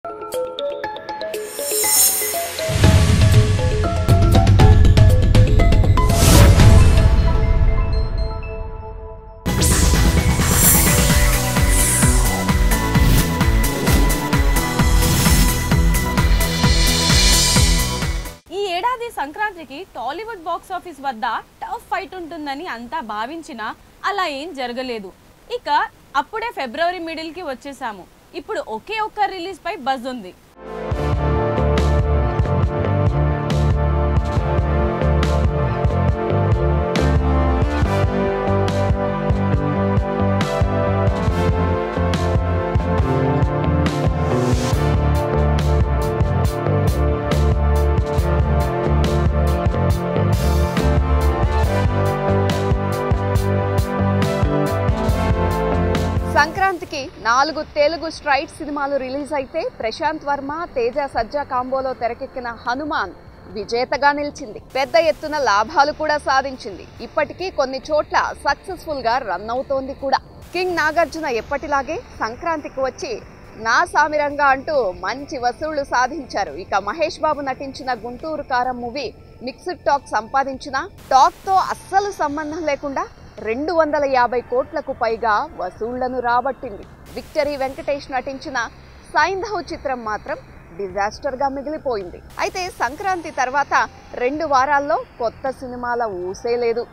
సంక్రాంతికి Tollywood box office వద్ద tough fight ఉంటుందని అంతా భావించినా అలా ఏం జరగలేదు. ఇక అప్పుడే ఫిబ్రవరి మిడిల్ కి వచ్చేసాము. ఇప్పుడు ఒకే ఒక్క రిలీజ్ పై బజ్ ఉంది. సంక్రాంతికి 4 తెలుగు స్ట్రైట్ సినిమాలు రిలీజ్ అయితే ప్రశాంత్ వర్మ, తేజ సజ్జా కాంబోలో తెరకెక్కిన హనుమాన్ విజేతగా నిలిచింది. పెద్ద ఎత్తున లాభాలు కూడా సాధించింది. ఇప్పటికీ కొన్ని చోట్ల సక్సెస్ఫుల్ గా రన్ అవుతోంది కూడా. కింగ్ నాగార్జున ఎప్పటిలాగే సంక్రాంతికి వచ్చి నా సామిరంగా అంటూ మంచి వసూళ్లు సాధించారు. ఇక మహేష్ బాబు నటించిన గుంటూరు కారం మూవీ మిక్స్డ్ టాక్ సంపాదించిన టాక్ తో అస్సలు సంబంధం లేకుండా 250 కోట్లకు పైగా వసూళ్లను రాబట్టింది. విక్టరీ వెంకటేష్ నటించిన సైంధవ్ చిత్రం మాత్రం డిజాస్టర్ గా మిగిలిపోయింది. అయితే సంక్రాంతి తర్వాత 2 వారాల్లో కొత్త సినిమాల ఊసే లేదు.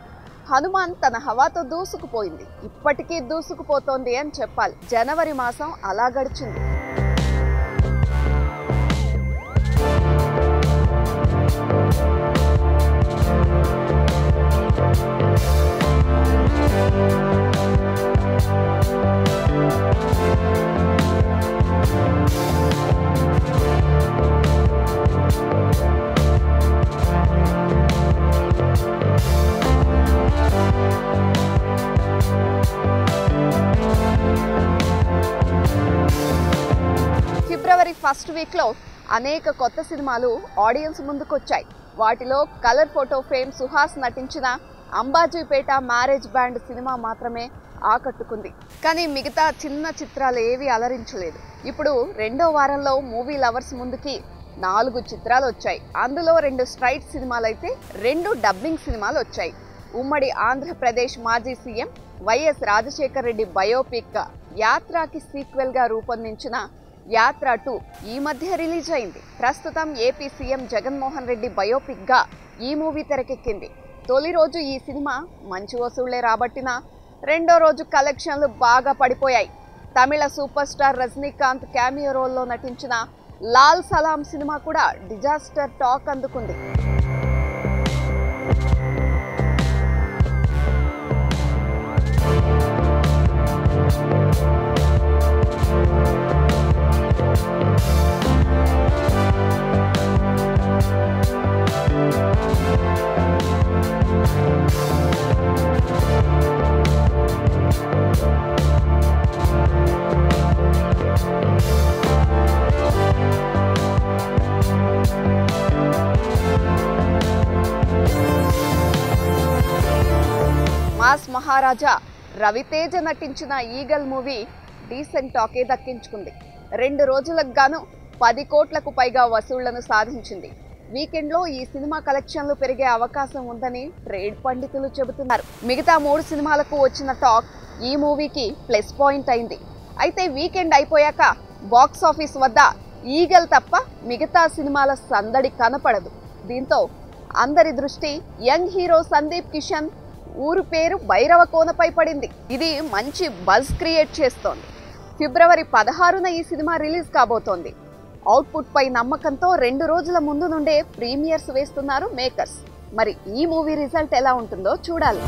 హనుమాన్ తన హవాతో దూసుకుపోయింది. ఇప్పటికీ దూసుకుపోతోంది అని చెప్పాలి. జనవరి మాసం అలా గడిచింది. ఫిబ్రవరి ఫస్ట్ వీక్లో అనేక కొత్త సినిమాలు ఆడియన్స్ ముందుకొచ్చాయి. వాటిలో కలర్ ఫోటో ఫేమ్ సుహాస్ నటించిన అంబాజీపేట మ్యారేజ్ బ్యాండ్ సినిమా మాత్రమే ఆకట్టుకుంది. కానీ మిగతా చిన్న చిత్రాలు ఏవి అలరించలేదు. ఇప్పుడు 2వ వారంలో మూవీ లవర్స్ ముందుకి 4 చిత్రాలు వచ్చాయి. అందులో 2 స్ట్రైట్ సినిమాలు అయితే 2 డబ్బింగ్ సినిమాలు వచ్చాయి. ఉమ్మడి ఆంధ్రప్రదేశ్ మాజీ CM YS Rajasekhar Reddy biopic యాత్రకి సీక్వెల్ గా రూపొందించిన యాత్ర 2 ఈ మధ్య రిలీజ్ అయింది. ప్రస్తుతం AP CM Jaganmohan Reddy biopic గా ఈ మూవీ తెరకెక్కింది. తొలి రోజు ఈ సినిమా మంచి వసూళ్లే రాబట్టినా 2వ రోజు కలెక్షన్లు బాగా పడిపోయాయి. తమిళ సూపర్ స్టార్ రజనీకాంత్ క్యామియో రోల్లో నటించిన లాల్ సలాం సినిమా కూడా డిజాస్టర్ టాక్ అందుకుంది. మాస్ మహారాజా రవితేజ నటించిన ఈగల్ మూవీ డీసెంట్ టాకే దక్కించుకుంది. 2 రోజులకు గాను 10 కోట్లకు పైగా వసూళ్లను సాధించింది. వీకెండ్లో ఈ సినిమా కలెక్షన్లు పెరిగే అవకాశం ఉందని ట్రేడ్ పండితులు చెబుతున్నారు. మిగతా 3 సినిమాలకు వచ్చిన టాక్ ఈ మూవీకి ప్లస్ పాయింట్ అయింది. అయితే వీకెండ్ అయిపోయాక బాక్స్ ఆఫీస్ వద్ద ఈగల్ తప్ప మిగతా సినిమాల సందడి కనపడదు. దీంతో అందరి దృష్టి యంగ్ హీరో సందీప్ కిషన్ ఊరు పేరు భైరవకోనపై పడింది. ఇది మంచి బజ్ క్రియేట్ చేస్తోంది. ఫిబ్రవరి 16న ఈ సినిమా రిలీజ్ కాబోతోంది. అవుట్పుట్ పై నమ్మకంతో 2 రోజుల ముందు నుండే ప్రీమియర్స్ వేస్తున్నారు మేకర్స్. మరి ఈ మూవీ రిజల్ట్ ఎలా ఉంటుందో చూడాలి.